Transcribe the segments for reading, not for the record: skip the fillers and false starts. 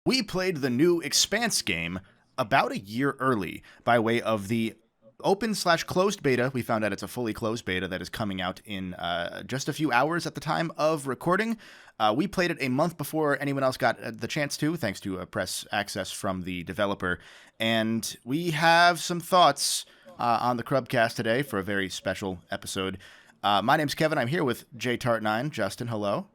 We played the new Expanse game about a year early by way of the open/closed beta. We found out it's a fully closed beta that is coming out in just a few hours at the time of recording. We played it a month before anyone else got the chance to, thanks to press access from the developer. And we have some thoughts on the Crubcast today for a very special episode. My name's Kevin. I'm here with JTart9. Justin, hello.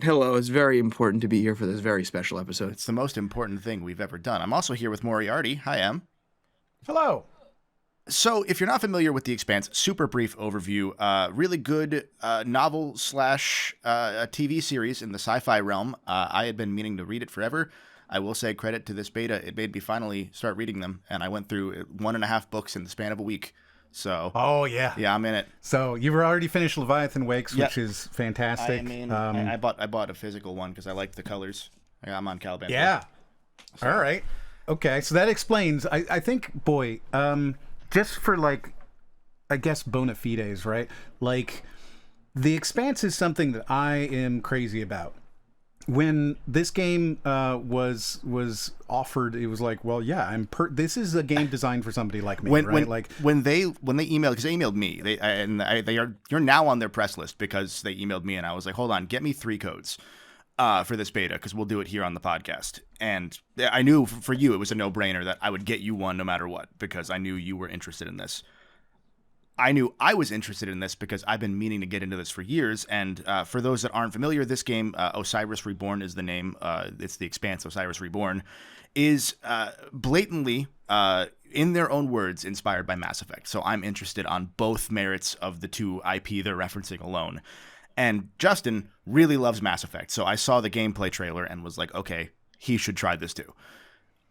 Hello. It's very important to be here for this very special episode. It's the most important thing we've ever done. I'm also here with Moriarty. Hi, Em. Hello. So, if you're not familiar with The Expanse, super brief overview. Really good novel slash a TV series in the sci-fi realm. I had been meaning to read it forever. I will say credit to this beta. It made me finally start reading them, and I went through 1.5 books in the span of a week. So, yeah, I'm in it. So you were already finished Leviathan Wakes, which is fantastic. I mean, I bought a physical one because I liked the colors. I'm on Caliban. Yeah. So. All right. Okay. So that explains. I think, boy, just for I guess bona fides, right? The Expanse is something that I am crazy about. When this game was offered, it was like, well, yeah, this is a game designed for somebody like me, right? When they emailed, because they emailed me, you're now on their press list because they emailed me, and I was like, hold on, get me 3 codes for this beta because we'll do it here on the podcast. And I knew for you it was a no-brainer that I would get you one no matter what because I knew you were interested in this. I knew I was interested in this because I've been meaning to get into this for years. And for those that aren't familiar, this game, Osiris Reborn is the name. It's The Expanse, Osiris Reborn, is blatantly, in their own words, inspired by Mass Effect. So I'm interested on both merits of the 2 IP they're referencing alone. And Justin really loves Mass Effect. So I saw the gameplay trailer and was like, okay, he should try this too.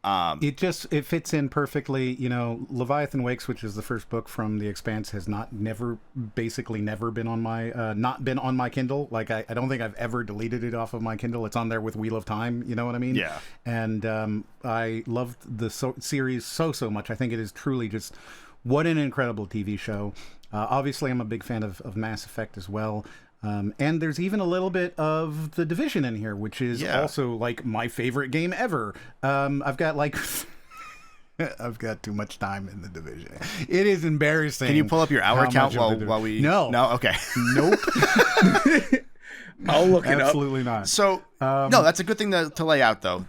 It fits in perfectly. Leviathan Wakes, which is the first book from The Expanse, has never been on my not been on my Kindle. I don't think I've ever deleted it off of my Kindle. It's on there with Wheel of Time. You know what I mean? Yeah. And I loved the series so much. I think it is truly just what an incredible TV show. Obviously, I'm a big fan of Mass Effect as well. And there's even a little bit of The Division in here, which is also my favorite game ever. I've got I've got too much time in The Division. It is embarrassing. Can you pull up your hour count while we? No. Okay. Nope. I'll look it up. Absolutely not. So no, that's a good thing to lay out though.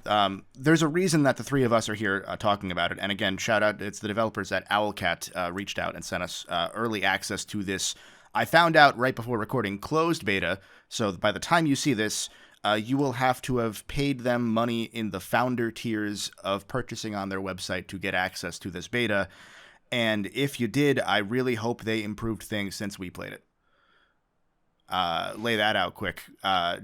There's a reason that the 3 of us are here talking about it. And again, shout out, it's the developers at Owlcat reached out and sent us early access to this. I found out right before recording closed beta, so by the time you see this, you will have to have paid them money in the founder tiers of purchasing on their website to get access to this beta. And if you did, I really hope they improved things since we played it. Lay that out quick.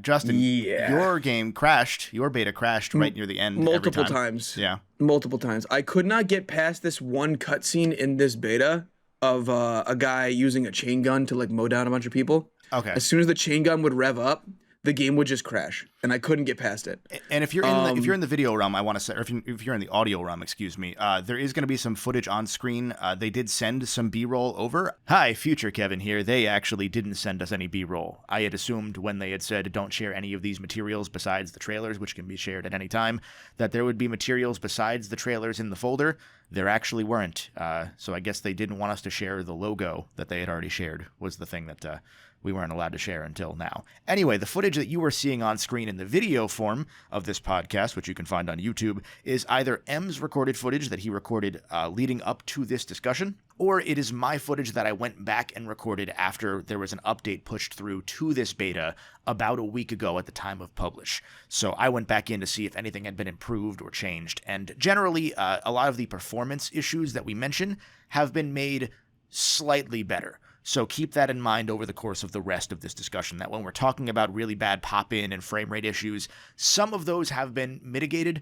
Justin, your game crashed, your beta crashed right near the end. Multiple times. Yeah. Multiple times. I could not get past this one cutscene in this beta of a guy using a chain gun to mow down a bunch of people. Okay. As soon as the chain gun would rev up, the game would just crash, and I couldn't get past it. And if you're in the video realm, I want to say, or if you're in the audio realm, excuse me, there is going to be some footage on screen. They did send some B-roll over. Hi, future Kevin here. They actually didn't send us any B-roll. I had assumed when they had said don't share any of these materials besides the trailers, which can be shared at any time, that there would be materials besides the trailers in the folder. There actually weren't. So I guess they didn't want us to share the logo that they had already shared was the thing that we weren't allowed to share until now. Anyway, the footage that you are seeing on screen in the video form of this podcast, which you can find on YouTube, is either M's recorded footage that he recorded leading up to this discussion, or it is my footage that I went back and recorded after there was an update pushed through to this beta about a week ago at the time of publish. So I went back in to see if anything had been improved or changed, and generally a lot of the performance issues that we mention have been made slightly better. So keep that in mind over the course of the rest of this discussion, that when we're talking about really bad pop-in and frame rate issues, some of those have been mitigated,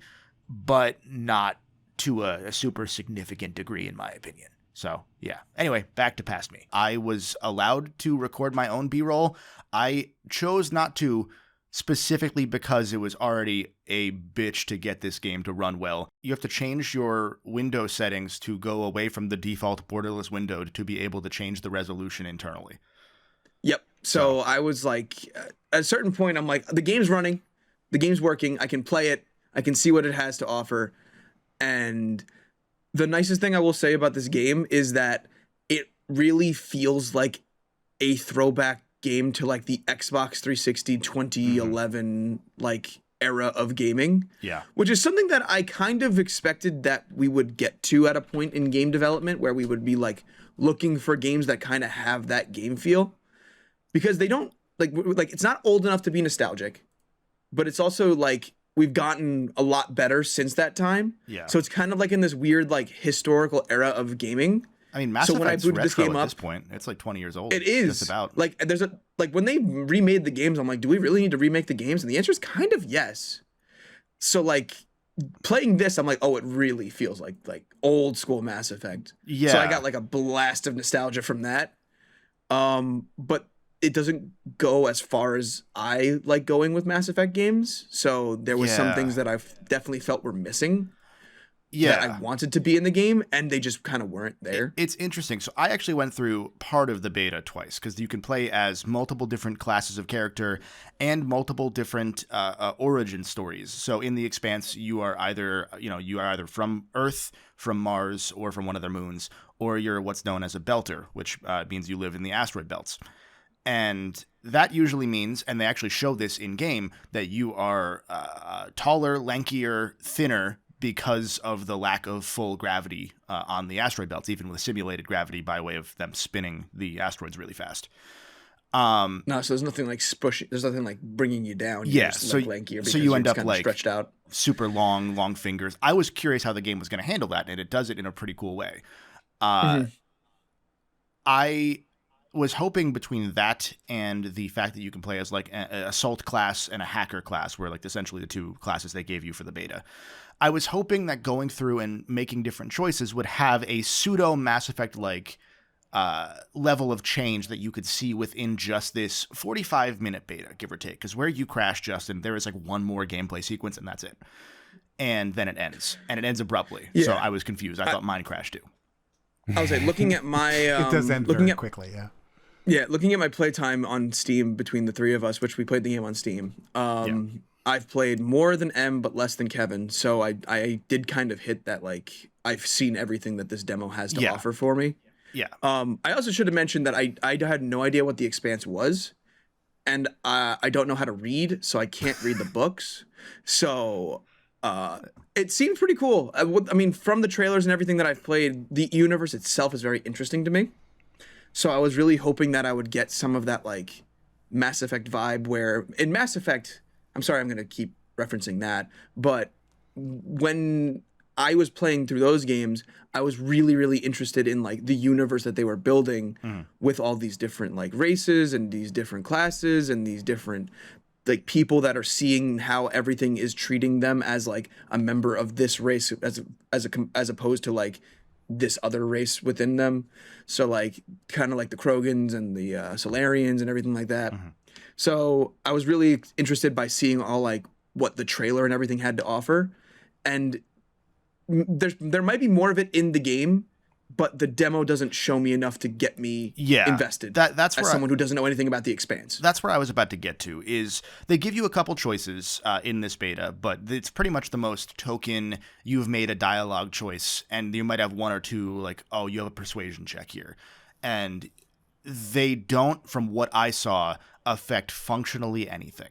but not to a super significant degree, in my opinion. So, yeah. Anyway, back to past me. I was allowed to record my own B-roll. I chose not to, specifically because it was already a bitch to get this game to run well. You have to change your window settings to go away from the default borderless window to be able to change the resolution internally. Yep. So I was at a certain point, I'm like, the game's running, the game's working, I can play it. I can see what it has to offer. And the nicest thing I will say about this game is that it really feels like a throwback game to like the Xbox 360 2011 like era of gaming. Yeah. Which is something that I kind of expected that we would get to at a point in game development where we would be like looking for games that kind of have that game feel. Because they don't like it's not old enough to be nostalgic, but it's also like we've gotten a lot better since that time. Yeah. So it's kind of like in this weird like historical era of gaming. I mean, Mass Effect's retro at this point. It's like 20 years old. It is. Just about. Like there's a like when they remade the games, I'm like, do we really need to remake the games? And the answer is kind of yes. So like playing this, I'm like, oh, it really feels like old school Mass Effect. Yeah. So I got like a blast of nostalgia from that. But it doesn't go as far as I like going with Mass Effect games. So there was some things that I've definitely felt were missing. Yeah. That I wanted to be in the game, and they just kind of weren't there. It's interesting. So I actually went through part of the beta twice because you can play as multiple different classes of character and multiple different origin stories. So in the Expanse, you are either from Earth, from Mars, or from one of their moons, or you're what's known as a belter, which means you live in the asteroid belts. And that usually means, and they actually show this in game, that you are taller, lankier, thinner because of the lack of full gravity on the asteroid belts, even with simulated gravity by way of them spinning the asteroids really fast. No, so there's nothing like pushing. There's nothing like bringing you down. Yeah, so you end up like stretched out, super long fingers. I was curious how the game was going to handle that, and it does it in a pretty cool way. I was hoping between that and the fact that you can play as like an assault class and a hacker class, where like essentially the two classes they gave you for the beta. I was hoping that going through and making different choices would have a pseudo Mass Effect like level of change that you could see within just this 45-minute beta, give or take. Because where you crash, Justin, there is like one more gameplay sequence and that's it. And then it ends. And it ends abruptly. Yeah. So I was confused. I thought mine crashed too. I was like, looking at my... it does end very quickly, yeah. Yeah, looking at my playtime on Steam between the three of us, which we played the game on Steam, I've played more than M, but less than Kevin. So I did kind of hit that, like, I've seen everything that this demo has to offer for me. Yeah. I also should have mentioned that I had no idea what the Expanse was. And I don't know how to read, so I can't read the books. So it seemed pretty cool. I mean, from the trailers and everything that I've played, the universe itself is very interesting to me. So I was really hoping that I would get some of that, like, Mass Effect vibe where... In Mass Effect... I'm sorry, I'm going to keep referencing that. But when I was playing through those games, I was really, really interested in, like, the universe that they were building with all these different, like, races and these different classes and these different... like people that are seeing how everything is treating them as like a member of this race as opposed to like this other race within them. So like kind of like the Krogans and the Solarians and everything like that. So I was really interested by seeing all like what the trailer and everything had to offer. And there might be more of it in the game, but the demo doesn't show me enough to get me invested. That's as someone who doesn't know anything about the Expanse. That's where I was about to get to. Is they give you a couple choices in this beta, but it's pretty much the most token. You've made a dialogue choice, and you might have one or two like, oh, you have a persuasion check here, and they don't, from what I saw, affect functionally anything.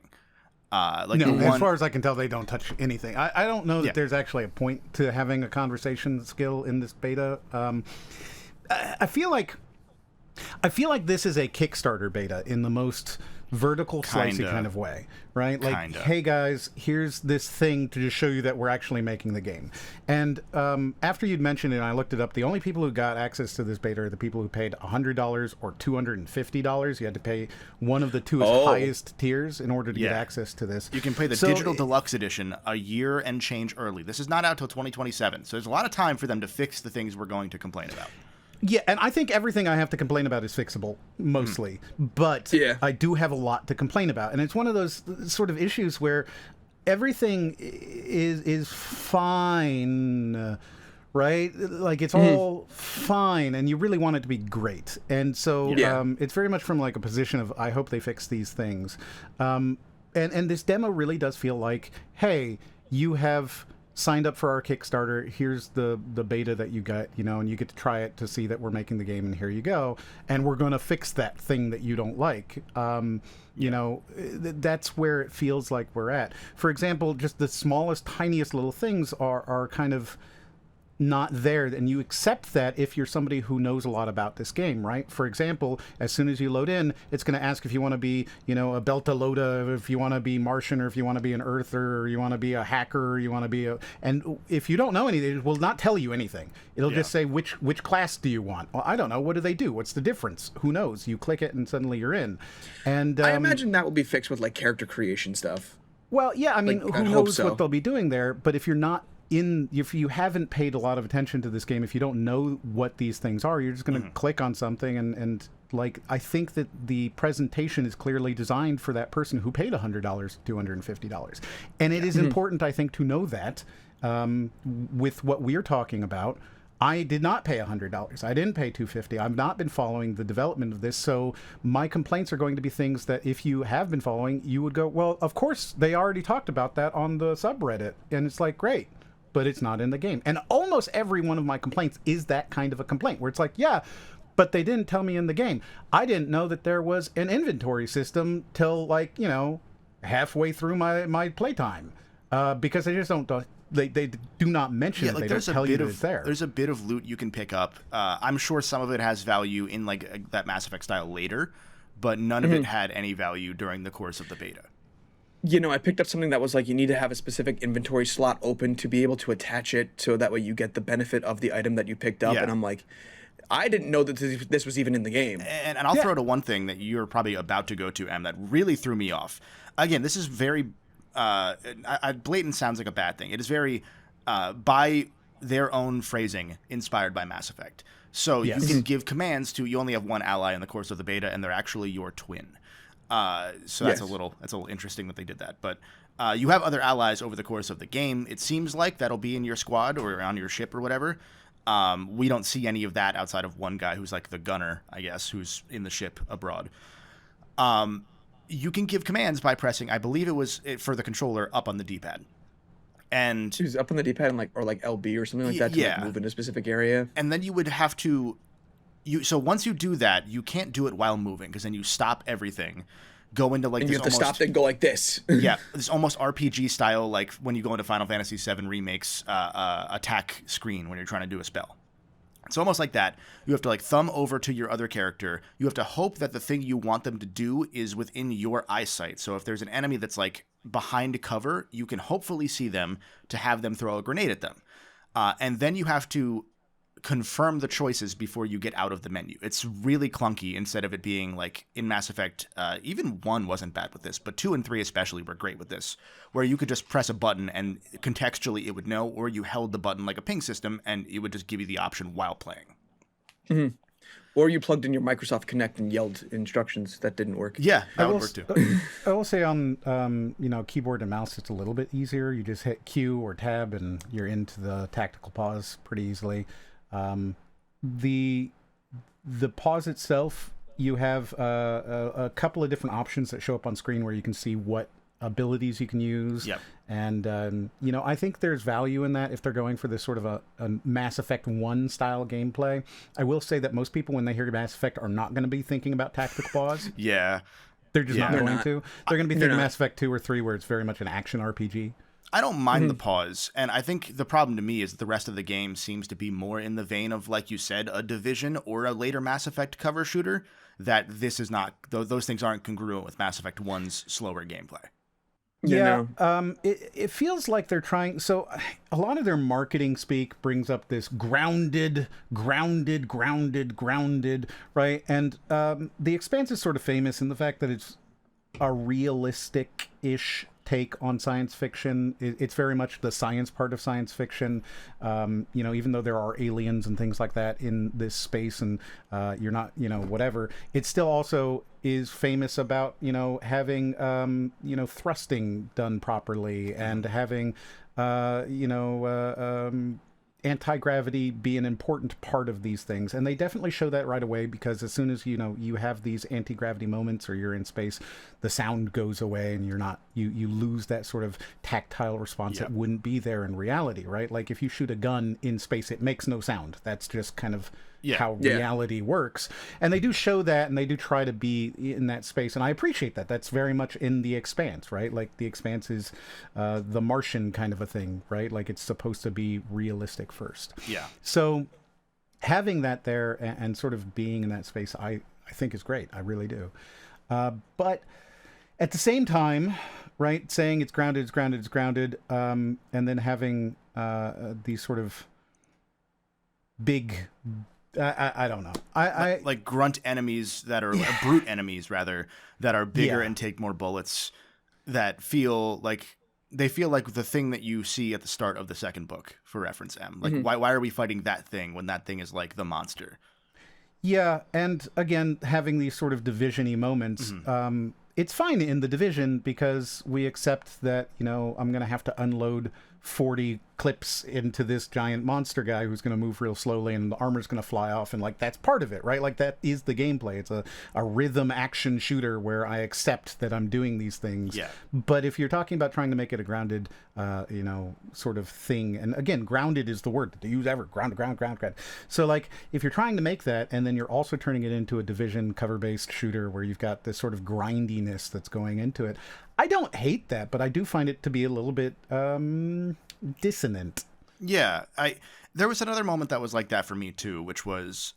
As far as I can tell, they don't touch anything. I don't know that there's actually a point to having a conversation skill in this beta. I feel like this is a Kickstarter beta in the most vertical slicey kind of way, right? Like, hey guys, here's this thing to just show you that we're actually making the game. And after you'd mentioned it, I looked it up. The only people who got access to this beta are the people who paid $100 or $250. You had to pay one of the two highest tiers in order to get access to this. You can play the digital deluxe edition a year and change early. This is not out till 2027, so there's a lot of time for them to fix the things we're going to complain about. Yeah, and I think everything I have to complain about is fixable, mostly. But I do have a lot to complain about. And it's one of those sort of issues where everything is fine, right? Like, it's all fine, and you really want it to be great. And so it's very much from, like, a position of, I hope they fix these things. And this demo really does feel like, hey, you have signed up for our Kickstarter. Here's the beta that you got, and you get to try it to see that we're making the game, and here you go. And we're going to fix that thing that you don't like. That's where it feels like we're at. For example, just the smallest, tiniest little things are kind of not there, and you accept that if you're somebody who knows a lot about this game, right? For example, as soon as you load in, it's going to ask if you want to be, a Belta Loda, if you want to be Martian, or if you want to be an Earther, or you want to be a hacker, or you want to be and if you don't know anything, it will not tell you anything. It'll just say, which class do you want? Well, I don't know. What do they do? What's the difference? Who knows? You click it and suddenly you're in. And I imagine that will be fixed with like character creation stuff. Well, yeah, I mean, Like, who I hope knows so. what they'll be doing there, but if you're not if you haven't paid a lot of attention to this game, if you don't know what these things are, you're just going to click on something and like, I think that the presentation is clearly designed for that person who paid $100, $250. And it is important, I think, to know that with what we're talking about. I did not pay $100. I didn't pay $250. I've not been following the development of this, so my complaints are going to be things that if you have been following, you would go, well, of course, they already talked about that on the subreddit. And it's like, great, but it's not in the game. And almost every one of my complaints is that kind of a complaint, where it's like, yeah, but they didn't tell me in the game. I didn't know that there was an inventory system till, like, halfway through my playtime, because they just don't... They do not mention it. They don't tell you that it's there. There's a bit of loot you can pick up. I'm sure some of it has value in like that Mass Effect style later, but none of it had any value during the course of the beta. I picked up something that was like, you need to have a specific inventory slot open to be able to attach it, so that way you get the benefit of the item that you picked up. Yeah. And I'm like, I didn't know that this was even in the game. And I'll throw to one thing that you're probably about to go to, Em, that really threw me off. Again, this is very... blatant sounds like a bad thing. It is very, by their own phrasing, inspired by Mass Effect. So you can give commands to, you only have one ally in the course of the beta, and they're actually your twin. So that's a little interesting that they did that. But you have other allies over the course of the game. It seems like that'll be in your squad or on your ship or whatever. We don't see any of that outside of one guy who's like the gunner, I guess, who's in the ship abroad. You can give commands by pressing, I believe it was for the controller, up on the D-pad. And It was up on the D-pad and or LB or something like that to like, move in a specific area. And then you would have to... So once you do that, you can't do it while moving, because then you stop everything, go into like And this you have to almost... stop and go like this. Yeah, this almost RPG style, like when you go into Final Fantasy VII Remake's attack screen when you're trying to do a spell. It's almost like that. You have to like thumb over to your other character. You have to hope that the thing you want them to do is within your eyesight. So if there's an enemy that's like behind cover, you can hopefully see them to have them throw a grenade at them. And then you have to confirm the choices before you get out of the menu. It's really clunky instead of it being like in Mass Effect. Even 1 wasn't bad with this, but 2 and 3 especially were great with this, where you could just press a button and contextually it would know, or you held the button like a ping system and it would just give you the option while playing. Mm-hmm. Or you plugged in your Microsoft Connect and yelled instructions. That didn't work. Yeah, that would work too. I will say on keyboard and mouse, it's a little bit easier. You just hit Q or Tab and you're into the tactical pause pretty easily. The pause itself, you have a couple of different options that show up on screen where you can see what abilities you can use. Yep. And, I think there's value in that if they're going for this sort of a Mass Effect 1 style gameplay. I will say that most people, when they hear Mass Effect, are not going to be thinking about tactical pause. Yeah. They're just not going to. They're going to be thinking not. Mass Effect 2 or 3, where it's very much an action RPG. I don't mind the pause, and I think the problem to me is that the rest of the game seems to be more in the vein of, like you said, a Division or a later Mass Effect cover shooter, that this is not, those things aren't congruent with Mass Effect 1's slower gameplay. It feels like they're trying. So a lot of their marketing speak brings up this grounded, right? And the Expanse is sort of famous in the fact that it's a realistic-ish take on science fiction. It's very much the science part of science fiction. Even though there are aliens and things like that in this space, and you're not, whatever, it still also is famous about, having, thrusting done properly and having, anti-gravity be an important part of these things, and they definitely show that right away, because as soon as you have these anti-gravity moments or you're in space, the sound goes away and you lose that sort of tactile response that wouldn't be there in reality, right? Like if you shoot a gun in space, it makes no sound. That's just kind of how reality works. And they do show that, and they do try to be in that space, and I appreciate that. That's very much in the Expanse, right? Like the Expanse is the Martian kind of a thing, right? Like it's supposed to be realistic first. Yeah. So having that there and sort of being in that space, I think is great. I really do. But at the same time, right, saying it's grounded, and then having these sort of big, I don't know. I like grunt enemies that are brute enemies rather, that are bigger and take more bullets, that feel like the thing that you see at the start of the second book, for reference, M. Like why are we fighting that thing when that thing is like the monster? Yeah, and again, having these sort of division-y moments, it's fine in the Division because we accept that, I'm going to have to unload 40 clips into this giant monster guy who's going to move real slowly, and the armor's going to fly off, and like that's part of it, right? Like that is the gameplay. It's a rhythm action shooter where I accept that I'm doing these things. Yeah. But if you're talking about trying to make it a grounded sort of thing, and again, grounded is the word to use ever. Ground. So like if you're trying to make that, and then you're also turning it into a Division cover-based shooter where you've got this sort of grindiness that's going into it, I don't hate that, but I do find it to be a little bit dissonant. Yeah, there was another moment that was like that for me too, which was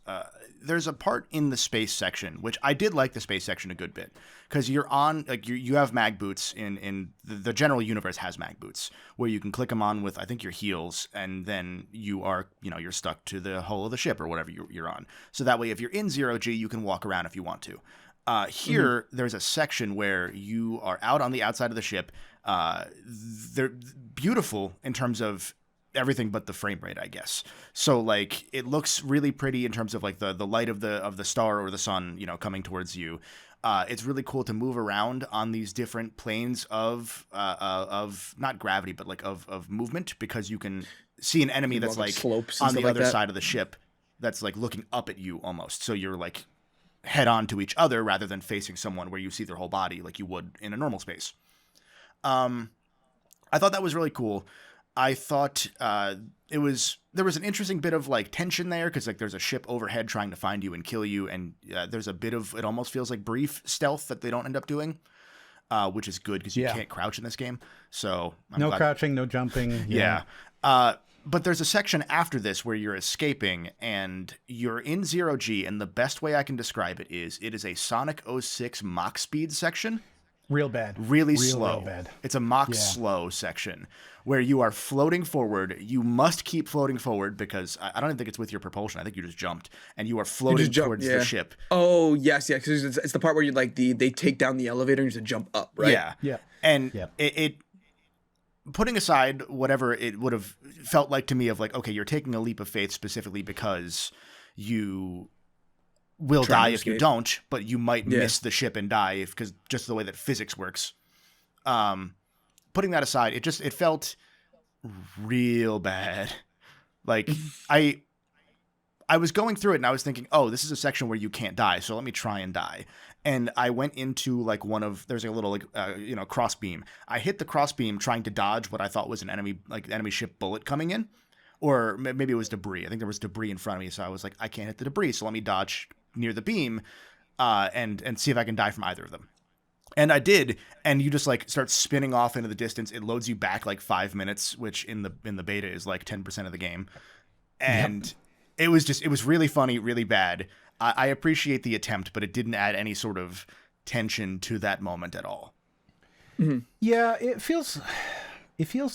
there's a part in the space section, which I did like the space section a good bit, because you're on like you have mag boots in the general universe has mag boots where you can click them on with I think your heels, and then you are you're stuck to the hull of the ship or whatever you're on. So that way, if you're in 0G, you can walk around if you want to. Here, there's a section where you are out on the outside of the ship. They're beautiful in terms of everything but the frame rate, I guess. So like it looks really pretty in terms of like the light of the star or the sun, coming towards you. It's really cool to move around on these different planes of not gravity, but like of movement, because you can see an enemy that's like slopes on the other like side of the ship that's like looking up at you almost. So you're like head on to each other rather than facing someone where you see their whole body like you would in a normal space. I thought that was really cool. I thought there was an interesting bit of like tension there, because like there's a ship overhead trying to find you and kill you, and there's a bit of, it almost feels like brief stealth that they don't end up doing, which is good because you can't crouch in this game. So I'm glad. Crouching, no jumping. Yeah. But there's a section after this where you're escaping and you're in 0G, and the best way I can describe it is a Sonic 06 Mach speed section. Real bad. Really slow. Real bad. It's a Mach slow section where you are floating forward. You must keep floating forward because I don't even think it's with your propulsion. I think you just jumped, and you are floating towards the ship. Oh, yes. Because it's the part where you like they take down the elevator and you just jump up, right? Yeah. And it putting aside whatever it would have felt like to me of like, okay, you're taking a leap of faith specifically because you will die if you don't, but you might miss the ship and die because just the way that physics works. Putting that aside, it felt real bad. Like I was going through it and I was thinking, oh, this is a section where you can't die, so let me try and die. And I went into like there's a little like cross beam. I hit the cross beam trying to dodge what I thought was an enemy ship bullet coming in, or maybe it was debris. I think there was debris in front of me, so I was like, I can't hit the debris, so let me dodge near the beam, and see if I can die from either of them. And I did, and you just like start spinning off into the distance. It loads you back like 5 minutes, which in the beta is like 10% of the game, and it was really funny, really bad. I appreciate the attempt, but it didn't add any sort of tension to that moment at all. Mm-hmm. Yeah, it feels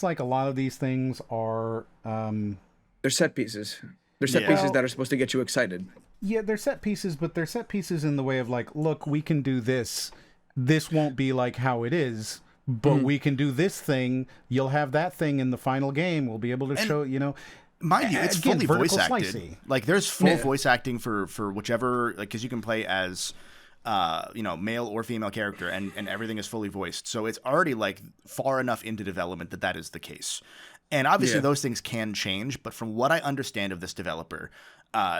like a lot of these things are they're set pieces. They're set pieces that are supposed to get you excited. Yeah, they're set pieces, but they're set pieces in the way of like, look, we can do this. This won't be like how it is, but we can do this thing. You'll have that thing in the final game. We'll be able to show, Mind you, it's fully voice acted. Slicey. Like there's full voice acting for whichever, like, because you can play as, male or female character, and everything is fully voiced. So it's already like far enough into development that is the case. And obviously Yeah. those things can change, but from what I understand of this developer,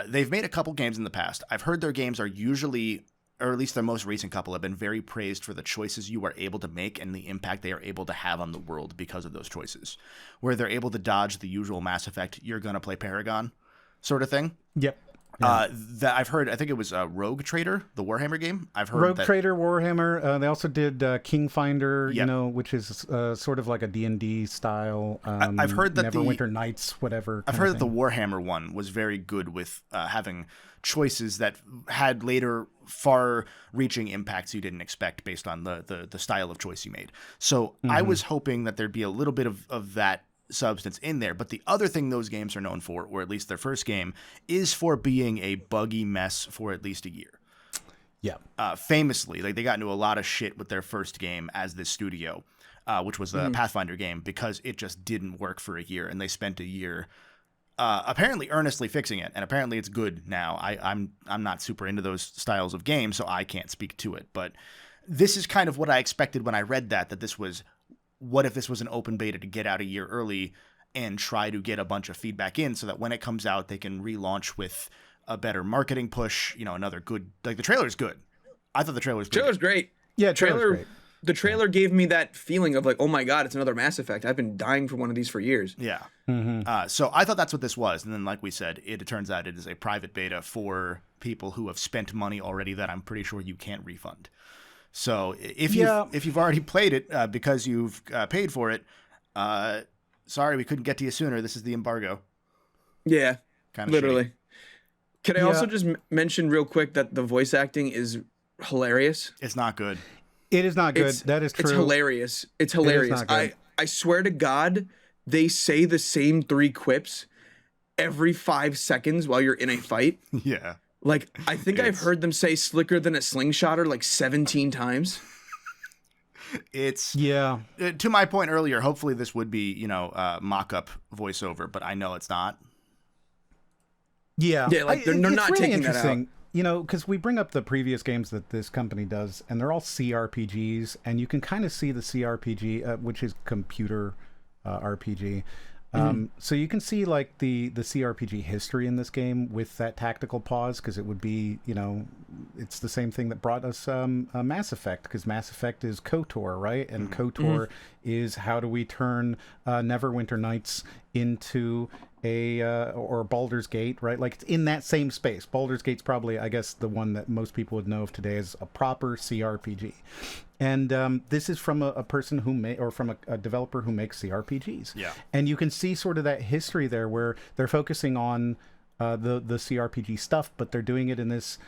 they've made a couple games in the past. I've heard their games are usually, or at least their most recent couple, have been very praised for the choices you are able to make and the impact they are able to have on the world because of those choices. Where they're able to dodge the usual Mass Effect, you're going to play Paragon sort of thing. Yep. Yeah. That I've heard, I think it was Rogue Trader, the Warhammer game. I've heard Rogue that, Trader, Warhammer. They also did Kingfinder, Yep. which is sort of like a D&D style. I've heard that Neverwinter Nights, whatever. I've heard that the Warhammer one was very good with having choices that had later far-reaching impacts you didn't expect based on the style of choice you made. So I was hoping that there'd be a little bit of that substance in there. But the other thing those games are known for, or at least their first game, is for being a buggy mess for at least a year. Yeah. Famously, like they got into a lot of shit with their first game as this studio, which was the Pathfinder game, because it just didn't work for a year, and they spent a year apparently earnestly fixing it, and apparently it's good now. I'm not super into those styles of games, so I can't speak to it. But this is kind of what I expected when I read that this was, what if this was an open beta to get out a year early and try to get a bunch of feedback in so that when it comes out, they can relaunch with a better marketing push, another good, like the trailer's good. I thought the trailer's pretty Trailer's good. great. Yeah, Trailer. The trailer gave me that feeling of like, oh my God, it's another Mass Effect. I've been dying for one of these for years. Yeah. So I thought that's what this was. And then, like we said, it turns out it is a private beta for people who have spent money already that I'm pretty sure you can't refund. So if you've already played it because you've paid for it, sorry we couldn't get to you sooner. This is the embargo. Yeah, Kind of literally. shitty. Can I also just mention real quick that the voice acting is hilarious? It's not good. It is not good. That is true. It's hilarious. It's hilarious. not good. I swear to God, they say the same 3 quips every 5 seconds while you're in a fight. Yeah. Like, I think I've heard them say slicker than a slingshotter like 17 times. It's to my point earlier. Hopefully this would be, mock-up voiceover, but I know it's not. Yeah. Yeah, like they're not really taking that out. Because we bring up the previous games that this company does, and they're all CRPGs, and you can kind of see the CRPG, which is computer RPG. So you can see like the CRPG history in this game with that tactical pause, because it would be, it's the same thing that brought us Mass Effect, because Mass Effect is KOTOR, right? And KOTOR is how do we turn Neverwinter Nights into or Baldur's Gate, right? Like it's in that same space. Baldur's Gate's probably, I guess, the one that most people would know of today as a proper CRPG. And this is from a person from a developer who makes CRPGs. Yeah. And you can see sort of that history there where they're focusing on the CRPG stuff, but they're doing it in this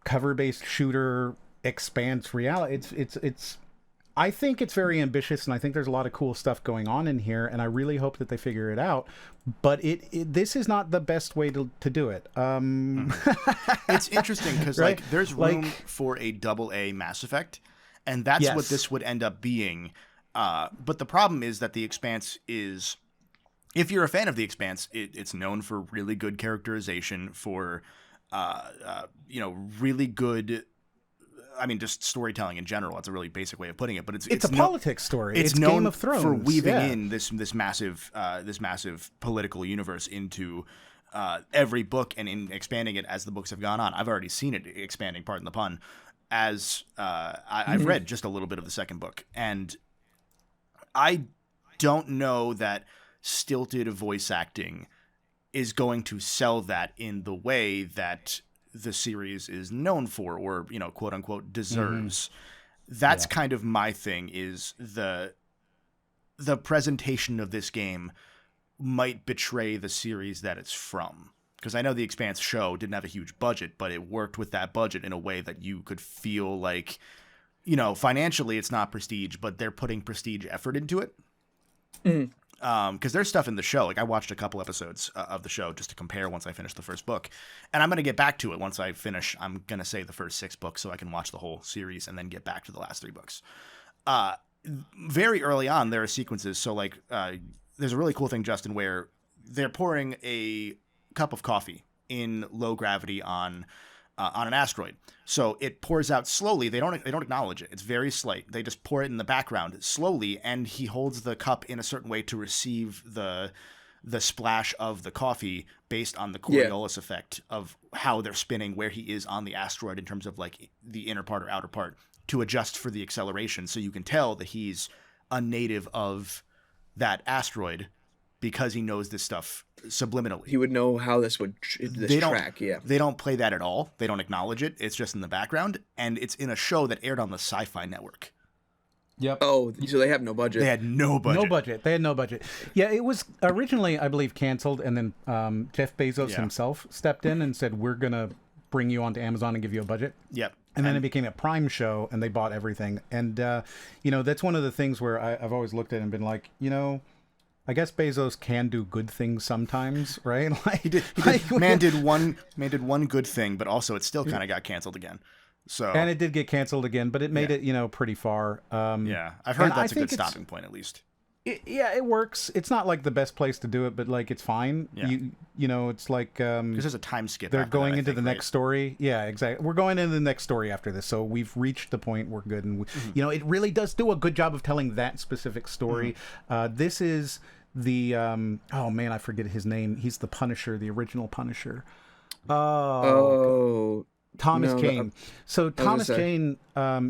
cover-based shooter Expanse reality. It's I think it's very ambitious, and I think there's a lot of cool stuff going on in here, and I really hope that they figure it out. But this is not the best way to do it. It's interesting because Right? there's room for a AA Mass Effect, and that's what this would end up being. But the problem is that the Expanse is, if you're a fan of the Expanse, it's known for really good characterization, for really good. I mean, just storytelling in general. It's a really basic way of putting it, but it's a politics story. It's Game known of Thrones for weaving yeah. in this massive political universe into every book, and in expanding it as the books have gone on. I've already seen it expanding, pardon the pun, as I've read just a little bit of the second book, and I don't know that stilted voice acting is going to sell that in the way that the series is known for, or quote unquote deserves. That's kind of my thing, is the presentation of this game might betray the series that it's from, because I know the Expanse show didn't have a huge budget, but it worked with that budget in a way that you could feel like, financially it's not prestige, but they're putting prestige effort into it. Because there's stuff in the show. Like I watched a couple episodes of the show just to compare once I finished the first book, and I'm going to get back to it once I finish. I'm going to say the first 6 books so I can watch the whole series and then get back to the last 3 books. Very early on, there are sequences. So there's a really cool thing, Justin, where they're pouring a cup of coffee in low gravity on on an asteroid. So it pours out slowly. They don't acknowledge it. It's very slight. They just pour it in the background slowly, and he holds the cup in a certain way to receive the splash of the coffee based on the Coriolis effect of how they're spinning, where he is on the asteroid in terms of like the inner part or outer part, to adjust for the acceleration. So you can tell that he's a native of that asteroid, because he knows this stuff subliminally. He would know how this would track. Yeah, they don't play that at all. They don't acknowledge it. It's just in the background, and it's in a show that aired on the Sci-Fi Network. Yep. Oh, so they have no budget. They had no budget. No budget. They had no budget. Yeah, it was originally, I believe, canceled, and then Jeff Bezos himself stepped in and said, "We're gonna bring you onto Amazon and give you a budget." Yep. And then it became a Prime show, and they bought everything. And that's one of the things where I've always looked at it and been like, I guess Bezos can do good things sometimes, right? Like, he did. Man did one good thing, but also it still kind of got canceled again. So and it did get canceled again, but it made it pretty far. I've heard that's a good stopping point at least. It works. It's not like the best place to do it, but like it's fine. Yeah. It's like because there's a time skip. They're going into the next story. Yeah, exactly. We're going into the next story after this, so we've reached the point. We're good, and it really does do a good job of telling that specific story. This is the oh man, I forget his name. He's the Punisher, the original Punisher. Thomas Jane. So Thomas Jane,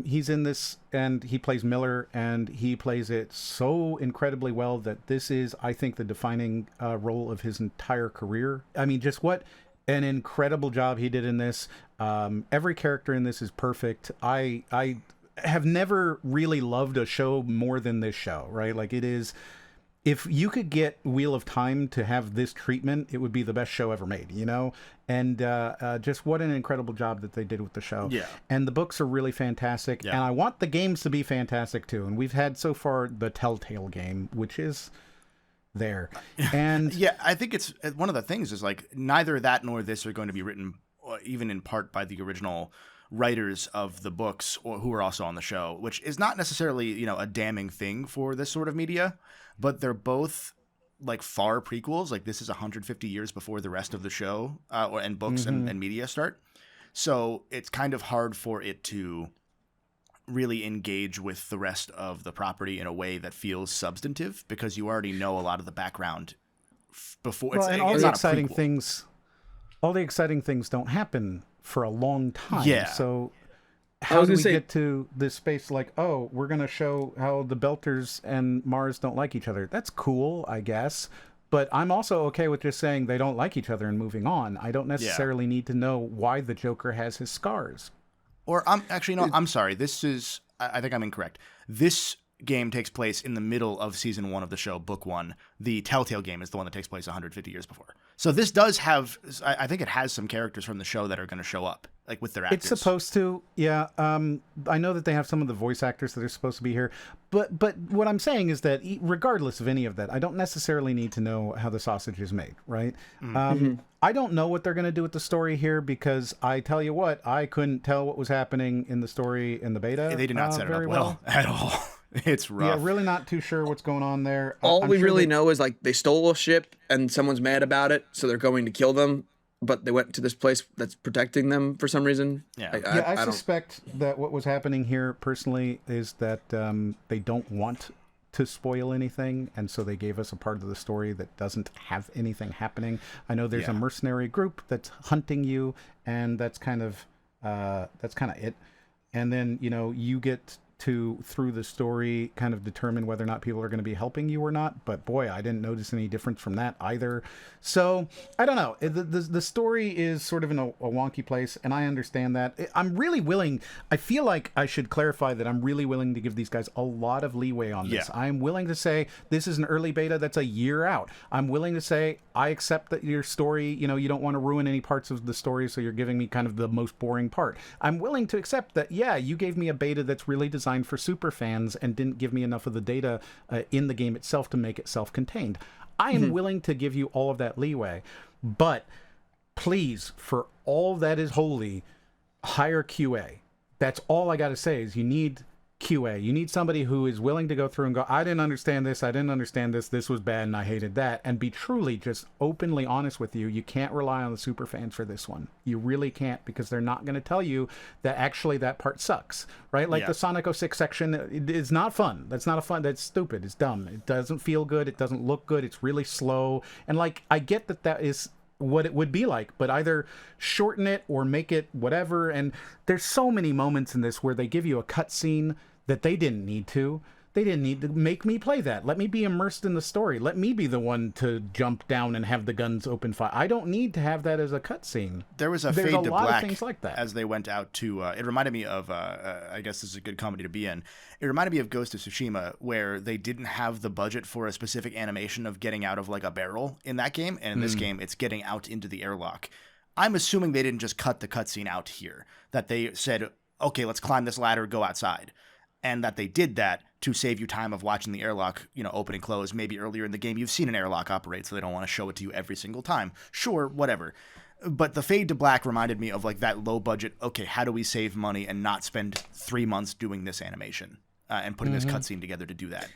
he's in this, and he plays Miller, and he plays it so incredibly well that this is, I think, the defining role of his entire career. I mean, just what an incredible job he did in this. Every character in this is perfect. I have never really loved a show more than this show, right? Like, it is... If you could get Wheel of Time to have this treatment, it would be the best show ever made, And just what an incredible job that they did with the show. Yeah. And the books are really fantastic. Yeah. And I want the games to be fantastic, too. And we've had so far the Telltale game, which is there. And yeah, I think it's one of the things is like neither that nor this are going to be written even in part by the original writers of the books or who are also on the show, which is not necessarily, a damning thing for this sort of media, but they're both like far prequels. Like this is 150 years before the rest of the show and books and media start. So it's kind of hard for it to really engage with the rest of the property in a way that feels substantive because you already know a lot of the background before. Well, and all the exciting things don't happen for a long time. Yeah. So how do we get to this space like, oh, we're going to show how the Belters and Mars don't like each other? That's cool, I guess. But I'm also okay with just saying they don't like each other and moving on. I don't necessarily need to know why the Joker has his scars. Or I'm sorry. This is, I think I'm incorrect. This game takes place in the middle of season 1 of the show, book 1. The Telltale game is the one that takes place 150 years before. So this does have, I think it has some characters from the show that are going to show up, like with their actors. It's supposed to, yeah. I know that they have some of the voice actors that are supposed to be here, but what I'm saying is that regardless of any of that, I don't necessarily need to know how the sausage is made, right? I don't know what they're going to do with the story here because I tell you what, I couldn't tell what was happening in the story in the beta. They did not set it up well at all. It's rough. Yeah, really not too sure what's going on there. All we really know is like they stole a ship and someone's mad about it, so they're going to kill them. But they went to this place that's protecting them for some reason. Yeah, I suspect that what was happening here personally is that they don't want to spoil anything, and so they gave us a part of the story that doesn't have anything happening. I know there's a mercenary group that's hunting you, and that's kind of it. And then you get to, through the story, kind of determine whether or not people are going to be helping you or not. But boy, I didn't notice any difference from that either. So I don't know. The story is sort of in a wonky place, and I understand that. I'm really willing. I feel like I should clarify that I'm really willing to give these guys a lot of leeway on this. Yeah. I'm willing to say this is an early beta that's a year out. I'm willing to say I accept that your story, you don't want to ruin any parts of the story, so you're giving me kind of the most boring part. I'm willing to accept that, yeah, you gave me a beta that's really designed for super fans and didn't give me enough of the data in the game itself to make it self-contained. I am willing to give you all of that leeway, but please, for all that is holy, hire QA. That's all I got to say is you need QA. You need somebody who is willing to go through and go, I didn't understand this, this was bad, and I hated that, and be truly just openly honest with you. You can't rely on the super fans for this one. You really can't, because they're not going to tell you that actually that part sucks, right? Like the Sonic 06 section is not fun. That's not a fun, that's stupid. It's dumb. It doesn't feel good. It doesn't look good. It's really slow. And like, I get that that is what it would be like, but either shorten it or make it whatever. And there's so many moments in this where they give you a cutscene that they didn't need to. They didn't need to make me play that. Let me be immersed in the story. Let me be the one to jump down and have the guns open fire. I don't need to have that as a cutscene. There was a There's fade to lot black of things like that. as they went out to. It reminded me of. I guess this is a good comedy to be in. It reminded me of Ghost of Tsushima, where they didn't have the budget for a specific animation of getting out of like a barrel in that game, and in this game, it's getting out into the airlock. I'm assuming they didn't just cut the cutscene out here. That they said, okay, let's climb this ladder, go outside. And that they did that to save you time of watching the airlock, open and close. Maybe earlier in the game you've seen an airlock operate, so they don't want to show it to you every single time. Sure, whatever. But the fade to black reminded me of like that low budget, okay, how do we save money and not spend 3 months doing this animation and putting this cutscene together to do that?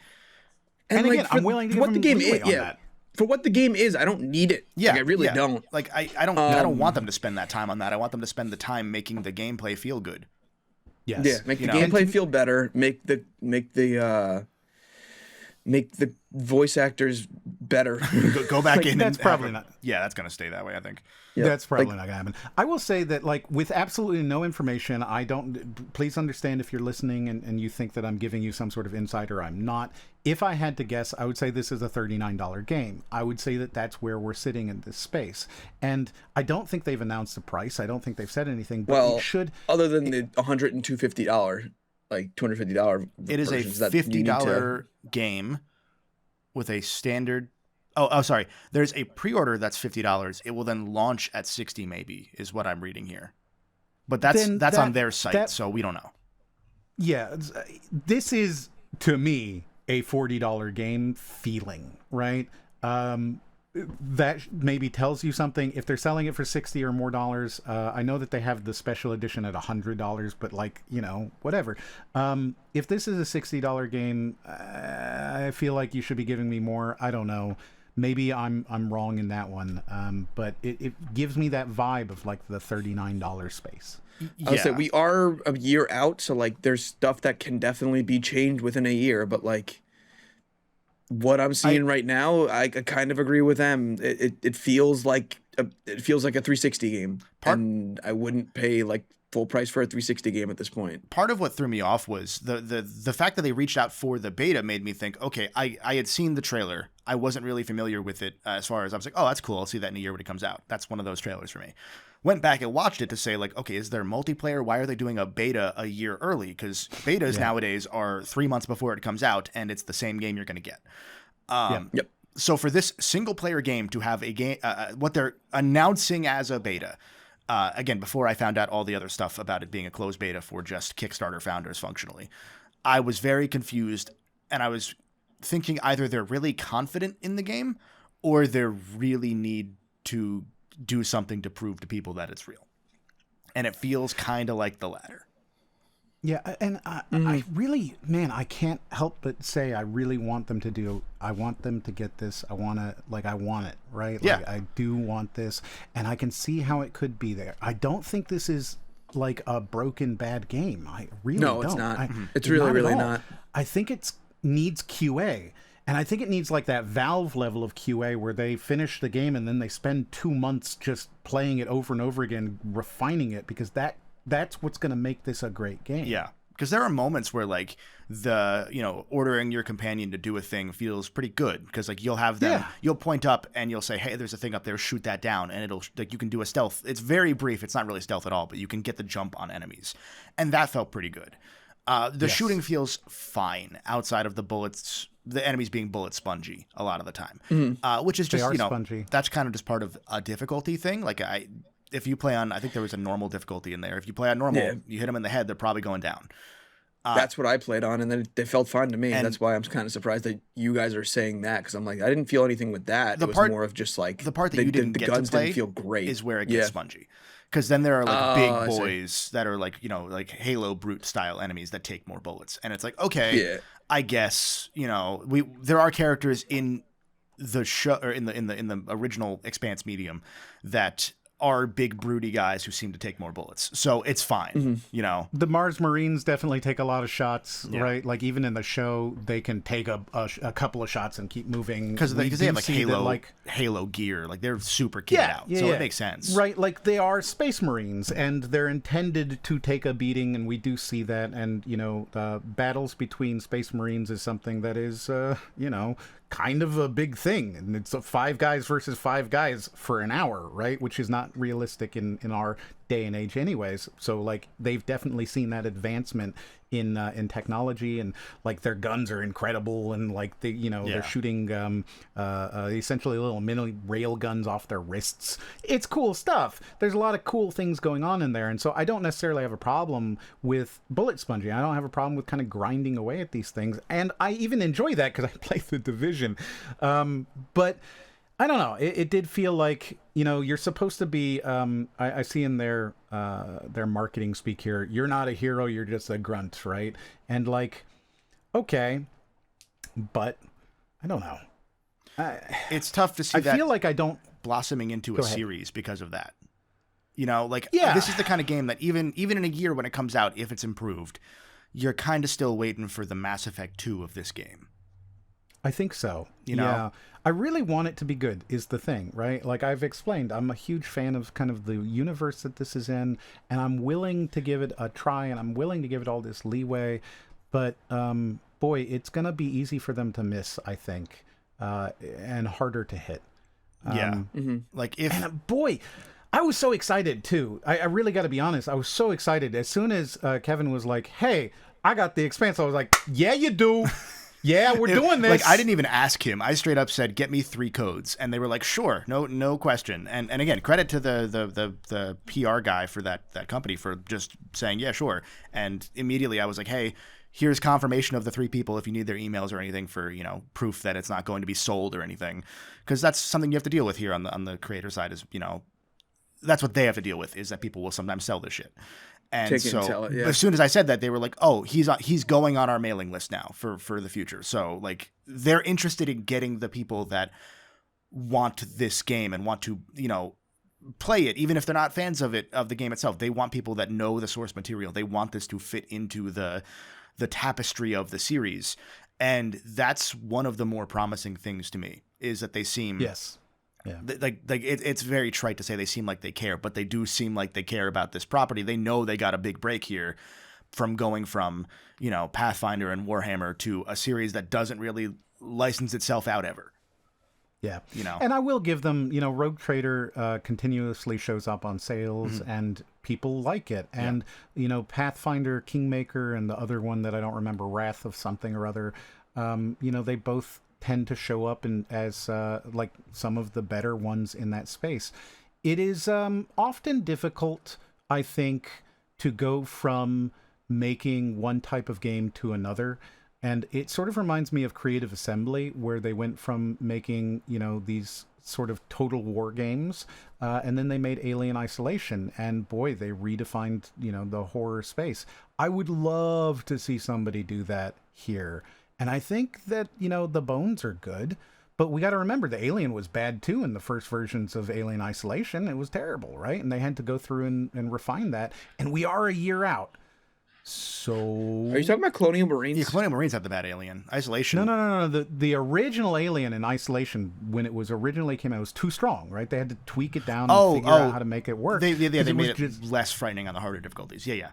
And like, again, I'm willing to give what the them game leeway is, on that. For what the game is, I don't need it. Yeah, like, I really don't. Like I don't want them to spend that time on that. I want them to spend the time making the gameplay feel good. Yes. Yeah, make the gameplay feel better. Make the voice actors better. Go back in. That's and probably not. Yeah, that's gonna stay that way, I think. Yeah, That's probably not gonna happen. I will say that, like, with absolutely no information, I don't. Please understand if you're listening and you think that I'm giving you some sort of insider. I'm not. If I had to guess, I would say this is a $39 game. I would say that that's where we're sitting in this space. And I don't think they've announced the price. I don't think they've said anything. But well, it should. Other than the $100 and $250, like $250. It is a $50 game with a standard. Oh, sorry. There's a pre-order that's $50. It will then launch at $60, maybe, is what I'm reading here. But that's on their site, so we don't know. Yeah, this is, to me, a $40 game feeling, right? That maybe tells you something. If they're selling it for $60 or more dollars, I know that they have the special edition at $100, but like, whatever. If this is a $60 game, I feel like you should be giving me more. I don't know. Maybe I'm wrong in that one, but it gives me that vibe of like the $39 space. Yeah. I'll say we are a year out, so like there's stuff that can definitely be changed within a year, but like what I'm seeing right now, I kind of agree with them. It feels like a 360 game, and I wouldn't pay like full price for a 360 game at this point. Part of what threw me off was the fact that they reached out for the beta made me think, okay, I had seen the trailer. I wasn't really familiar with it as far as I was like, oh, that's cool. I'll see that in a year when it comes out. That's one of those trailers for me. Went back and watched it to say like, okay, is there multiplayer? Why are they doing a beta a year early? Because betas nowadays are 3 months before it comes out, and it's the same game you're going to get. Yep. So for this single player game to have a game, what they're announcing as a beta, again, before I found out all the other stuff about it being a closed beta for just Kickstarter founders functionally, I was very confused, and I was thinking either they're really confident in the game or they really need to do something to prove to people that it's real. And it feels kind of like the latter. Yeah, and I really, man, I can't help but say I really want them to I want them to get this. I want it, right? Yeah. Like, I do want this, and I can see how it could be there. I don't think this is like a broken bad game. I really don't. No, it's not. It's really not. I think it needs QA. And I think it needs like that Valve level of QA where they finish the game and then they spend 2 months just playing it over and over again, refining it, because that's what's going to make this a great game. Yeah, because there are moments where like ordering your companion to do a thing feels pretty good, because like you'll have them, you'll point up and you'll say, hey, there's a thing up there, shoot that down, and it'll like you can do a stealth. It's very brief. It's not really stealth at all, but you can get the jump on enemies, and that felt pretty good. The shooting feels fine outside of the bullets. The enemies being bullet spongy a lot of the time, which is just spongy. That's kind of just part of a difficulty thing. Like if you play on, I think there was a normal difficulty in there. If you play on normal, you hit them in the head, they're probably going down. That's what I played on, and then they felt fine to me. And that's why I'm kind of surprised that you guys are saying that, because I'm like, I didn't feel anything with that. It was more of just like the part that you didn't get guns to play didn't feel great. is where it gets spongy. Because then there are like big boys that are like, like Halo brute style enemies that take more bullets, and it's like, okay, I guess there are characters in the show or in the original Expanse medium that are big broody guys who seem to take more bullets, so it's fine. The Mars Marines definitely take a lot of shots, right? Like even in the show, they can take a couple of shots and keep moving because they have like Halo gear, like they're super kitted out, so it makes sense, right? Like they are Space Marines, and they're intended to take a beating, and we do see that. And battles between Space Marines is something that is kind of a big thing, and it's 5 guys versus 5 guys for an hour, right? Which is not realistic in our day and age anyways. So like they've definitely seen that advancement in technology, and like their guns are incredible, and like they're shooting essentially little mini rail guns off their wrists. It's cool stuff. There's a lot of cool things going on in there, and so I don't necessarily have a problem with bullet sponging. I don't have a problem with kind of grinding away at these things, and I even enjoy that because I play the Division. But I don't know. It did feel like, you're supposed to be, I see in their marketing speak here, you're not a hero, you're just a grunt, right? And like, okay, but I don't know. It's tough to see that. I feel like I don't blossoming into a series because of that. This is the kind of game that even in a year when it comes out, if it's improved, you're kind of still waiting for the Mass Effect 2 of this game. I think so. Yeah. I really want it to be good is the thing, right? Like I've explained, I'm a huge fan of kind of the universe that this is in, and I'm willing to give it a try, and I'm willing to give it all this leeway. But boy, it's going to be easy for them to miss, I think, and harder to hit. Like if... And boy, I was so excited too. I really got to be honest. I was so excited. As soon as Kevin was like, hey, I got the Expanse, I was like, yeah, you do. Yeah, we're doing this. Like I didn't even ask him. I straight up said, "Get me 3 codes," and they were like, "Sure, no question." And again, credit to the PR guy for that company for just saying, "Yeah, sure." And immediately I was like, "Hey, here's confirmation of the 3 people if you need their emails or anything for proof that it's not going to be sold or anything," because that's something you have to deal with here on the creator side. Is that's what they have to deal with, is that people will sometimes sell this shit. And so as soon as I said that, they were like, "Oh, he's going on our mailing list now for the future." So like they're interested in getting the people that want this game and want to, play it, even if they're not fans of the game itself. They want people that know the source material. They want this to fit into the tapestry of the series. And that's one of the more promising things to me, is that they seem Yeah. Like it's very trite to say they seem like they care, but they do seem like they care about this property. They know they got a big break here from going from, Pathfinder and Warhammer to a series that doesn't really license itself out ever. Yeah. And I will give them, Rogue Trader continuously shows up on sales, and people like it. And, Pathfinder, Kingmaker, and the other one that I don't remember, Wrath of something or other, they both tend to show up as like some of the better ones in that space. It is often difficult, I think, to go from making one type of game to another. And it sort of reminds me of Creative Assembly, where they went from making, these sort of total war games, and then they made Alien Isolation, and boy, they redefined, the horror space. I would love to see somebody do that here. And I think that, the bones are good, but we got to remember the Alien was bad too in the first versions of Alien Isolation. It was terrible, right? And they had to go through and refine that. And we are a year out. So... Are you talking about Colonial Marines? Yeah, Colonial Marines had the bad Alien. Isolation. No. The original Alien in Isolation, when it was originally came out, it was too strong, right? They had to tweak it down and figure out how to make it work. They made it less frightening on the harder difficulties. Yeah.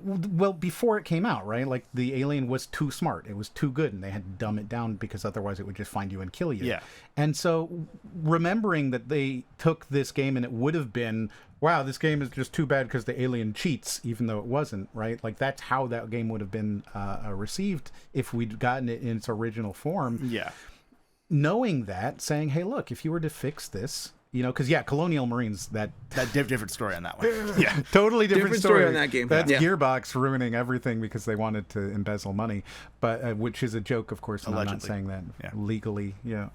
Well, before it came out, right? Like the Alien was too smart. It was too good, and they had to dumb it down because otherwise it would just find you and kill you. Yeah. And so remembering that they took this game and it would have been, wow, this game is just too bad because the Alien cheats, even though it wasn't, right? Like that's how that game would have been received if we'd gotten it in its original form. Yeah. Knowing that, saying, hey, look, if you were to fix this, because Colonial Marines, that different story on that one. Yeah, totally different story on that game. That's Yeah. Gearbox ruining everything because they wanted to embezzle money, but which is a joke, of course. And I'm not saying that legally. Yeah.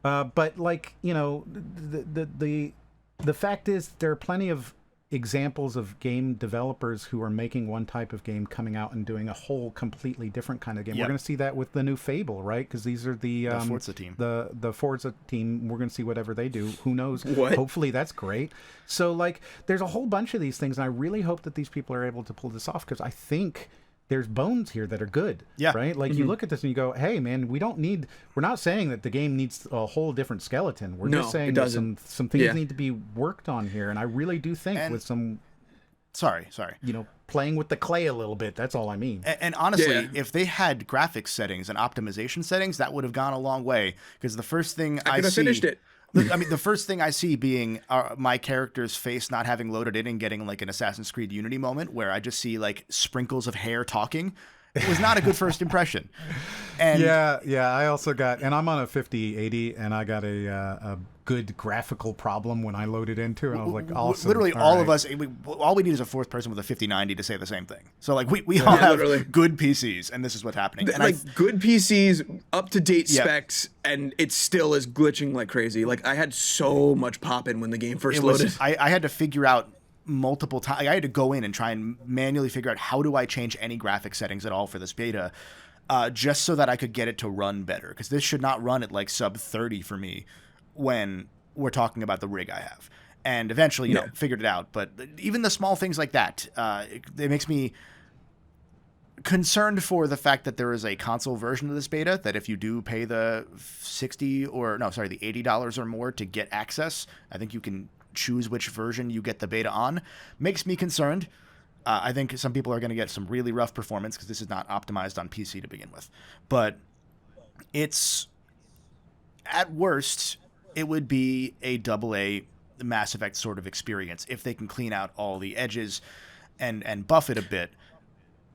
But like the fact is, there are plenty of examples of game developers who are making one type of game, coming out and doing a whole completely different kind of game. We're going to see that with the new Fable, right? Because these are the Forza team. The Forza team. We're going to see whatever they do. Who knows? What? Hopefully that's great. So like, there's a whole bunch of these things, and I really hope that these people are able to pull this off, because I think there's bones here that are good. Yeah. Right? Like you look at this and you go, hey man, we're not saying that the game needs a whole different skeleton. We're just saying that some things need to be worked on here. And I really do think with some sorry. Playing with the clay a little bit, that's all I mean. And honestly, if they had graphics settings and optimization settings, that would have gone a long way. Because the first thing I could have finished it. I mean, the first thing I see being my character's face not having loaded in and getting like an Assassin's Creed Unity moment where I just see like sprinkles of hair talking. It was not a good first impression. And I also got, and I'm on a 5080, and I got a good graphical problem when I loaded into, and I was like, awesome. Literally, all of us, all we need is a fourth person with a 5090 to say the same thing. So like, we all have good PCs, and this is what's happening. And good PCs, up to date specs, and it still is glitching like crazy. Like I had so much pop in when the game first loaded. I had to figure out multiple times. I had to go in and try and manually figure out how do I change any graphic settings at all for this beta, just so that I could get it to run better. Because this should not run at like sub 30 for me when we're talking about the rig I have. And eventually, figured it out. But even the small things like that, it makes me concerned for the fact that there is a console version of this beta, that if you do pay the the $80 or more to get access, I think you can choose which version you get the beta on. Makes me concerned. I think some people are going to get some really rough performance because this is not optimized on PC to begin with. But it's, at worst, it would be a AA Mass Effect sort of experience if they can clean out all the edges and buff it a bit.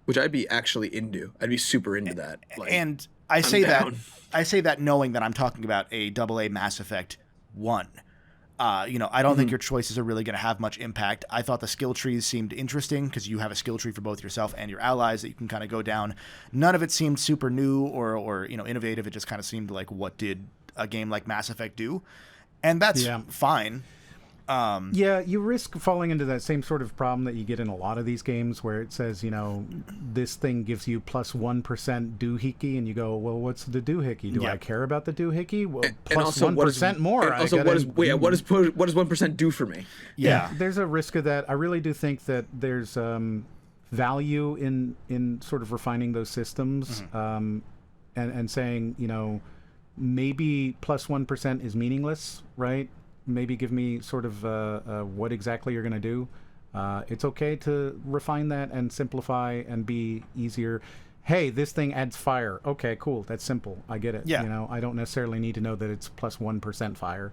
Which I'd be actually into. I'd be super into that. Like, and I say that knowing that I'm talking about a AA Mass Effect 1. I don't think your choices are really going to have much impact. I thought the skill trees seemed interesting because you have a skill tree for both yourself and your allies that you can kind of go down. None of it seemed super new or innovative. It just kind of seemed like, what did a game like Mass Effect do? And that's fine. You risk falling into that same sort of problem that you get in a lot of these games where it says, this thing gives you plus 1% doohickey, and you go, well, what's the doohickey? Do I care about the doohickey? Well, plus 1% more. And also, what does 1% do for me? Yeah, there's a risk of that. I really do think that there's value in sort of refining those systems, and saying, maybe plus 1% is meaningless, right? Maybe give me sort of what exactly you're going to do. It's okay to refine that and simplify and be easier. Hey, this thing adds fire. Okay, cool. That's simple. I get it. Yeah. I don't necessarily need to know that it's plus 1% fire.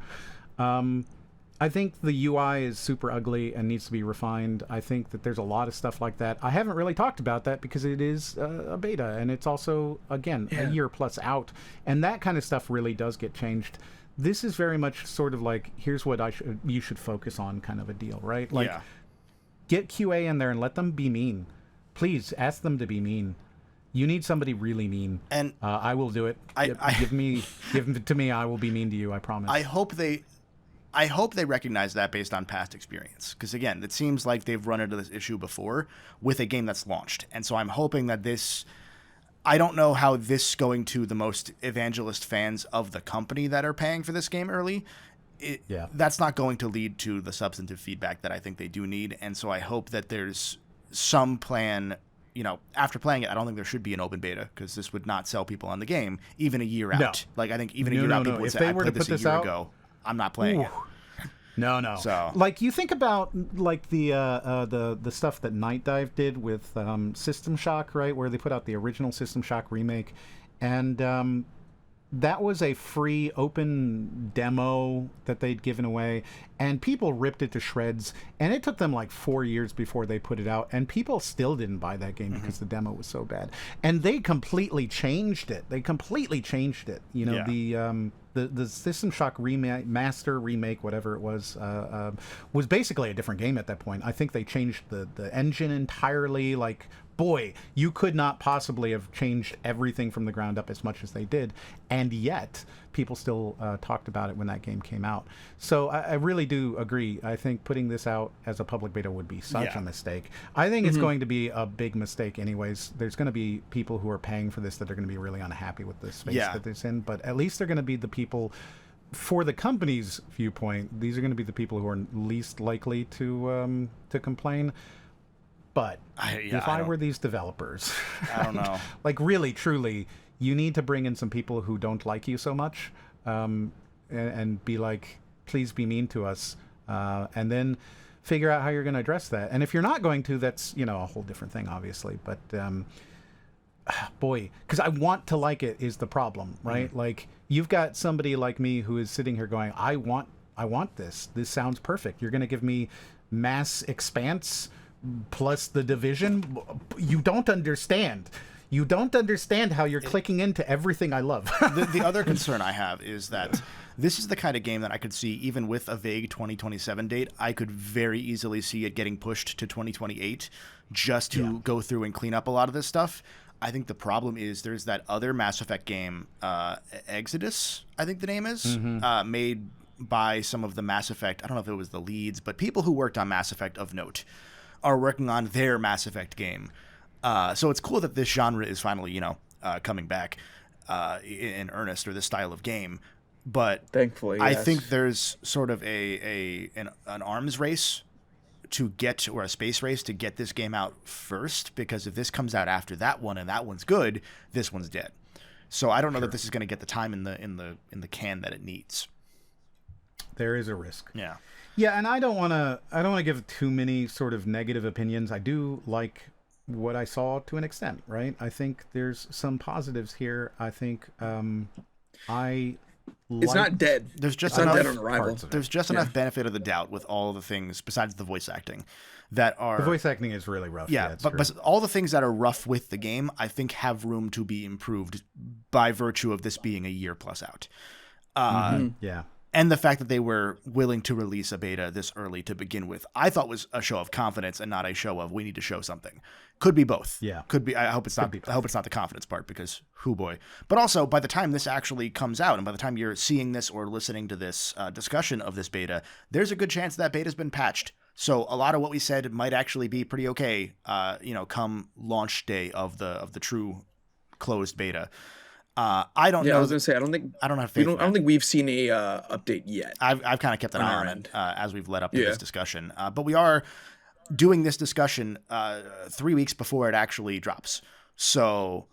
I think the UI is super ugly and needs to be refined. I think that there's a lot of stuff like that. I haven't really talked about that because it is a beta, and it's also, again, a year plus out. And that kind of stuff really does get changed. This is very much sort of like, here's what you should focus on kind of a deal, right? Like, get QA in there and let them be mean. Please ask them to be mean. You need somebody really mean, and I will do it. Give it to me. I will be mean to you. I promise. I hope they recognize that based on past experience, because again, it seems like they've run into this issue before with a game that's launched, and so I'm hoping that this. I don't know how this going to the most evangelist fans of the company that are paying for this game early. That's not going to lead to the substantive feedback that I think they do need. And so I hope that there's some plan, after playing it. I don't think there should be an open beta because this would not sell people on the game even a year out. No. Like, I think even a year out, people would say, I played this a year ago. I'm not playing it. No. So, like, you think about like the stuff that Night Dive did with System Shock, right, where they put out the original System Shock remake, and that was a free open demo that they'd given away, and people ripped it to shreds, and it took them like 4 years before they put it out, and people still didn't buy that game because the demo was so bad. And they completely changed it. You know, the System Shock remake, whatever it was basically a different game at that point. I think they changed the engine entirely. Like, boy, you could not possibly have changed everything from the ground up as much as they did, and yet people still talked about it when that game came out. So I really do agree. I think putting this out as a public beta would be such a mistake. I think it's going to be a big mistake anyways. There's going to be people who are paying for this that are going to be really unhappy with the space that it's in, but at least they're going to be the people, for the company's viewpoint, these are going to be the people who are least likely to complain. But if I were these developers, I don't know. Like, really, truly, you need to bring in some people who don't like you so much, and be like, please be mean to us, and then figure out how you're going to address that. And if you're not going to, that's, you know, a whole different thing, obviously. But boy, because I want to like it is the problem, right? Like, you've got somebody like me who is sitting here going, I want this. This sounds perfect. You're going to give me mass Expanse plus the Division. You don't understand. You don't understand how you're clicking into everything I love. The other concern I have is that this is the kind of game that I could see, even with a vague 2027 date, I could very easily see it getting pushed to 2028 just to go through and clean up a lot of this stuff. I think the problem is there's that other Mass Effect game, Exodus, I think the name is, made by some of the Mass Effect, I don't know if it was the leads, but people who worked on Mass Effect of note are working on their Mass Effect game. So it's cool that this genre is finally, you know, coming back in earnest, or this style of game. But thankfully, I think there's sort of an arms race to get, or a space race to get this game out first, because if this comes out after that one and that one's good, this one's dead. So I don't know that this is going to get the time in the can that it needs. There is a risk. Yeah. Yeah, and I don't want to give too many sort of negative opinions. I do like what I saw to an extent, right? I think there's some positives here. I think it's not dead. There's just not enough dead on arrival. There's just enough benefit of the doubt with all the things besides the voice acting that are. The voice acting is really rough. Yeah, but all the things that are rough with the game, I think, have room to be improved by virtue of this being a year plus out. Yeah. And the fact that they were willing to release a beta this early to begin with, I thought was a show of confidence and not a show of we need to show something. Could be both. Yeah. Could be. I hope it's not. I hope it's not the confidence part, because hoo boy. But also, by the time this actually comes out, and by the time you're seeing this or listening to this discussion of this beta, there's a good chance that beta's been patched. So a lot of what we said might actually be pretty okay. You know, come launch day of the true closed beta. I don't know. I was gonna say I don't have faith. I don't think we've seen a update yet. I've kind of kept an eye on it as we've led up to this discussion. But we are doing this discussion 3 weeks before it actually drops. So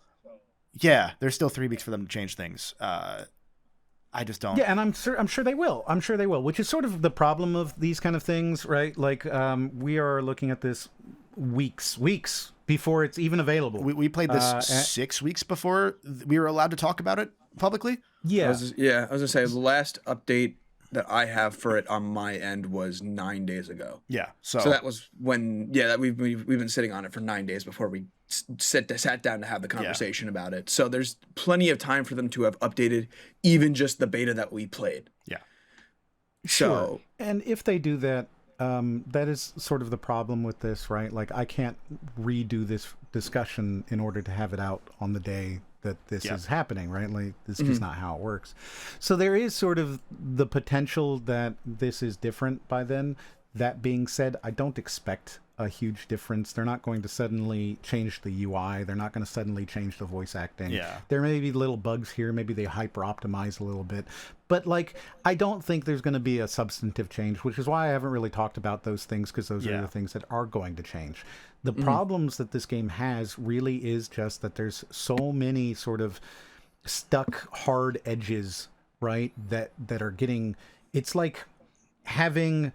yeah, there's still 3 weeks for them to change things. I just don't. Yeah, and I'm sure they will. I'm sure they will. Which is sort of the problem of these kind of things, right? Like we are looking at this weeks before it's even available. We played this 6 weeks before we were allowed to talk about it publicly. Yeah. I was gonna say the last update that I have for it on my end was 9 days ago. Yeah. So that was when that we've been sitting on it for 9 days before we sat down to have the conversation about it. So there's plenty of time for them to have updated even just the beta that we played. Yeah. Sure. And if they do that, that is sort of the problem with this, right? Like, I can't redo this discussion in order to have it out on the day that this is happening, right? Like, this is not how it works. So there is sort of the potential that this is different by then. That being said, I don't expect a huge difference. They're not going to suddenly change the UI. They're not going to suddenly change the voice acting. Yeah. There may be little bugs here. Maybe they hyper optimize a little bit. But like, I don't think there's going to be a substantive change, which is why I haven't really talked about those things, because those are the things that are going to change. The problems that this game has really is just that there's so many sort of stuck hard edges, right? That are getting, it's like having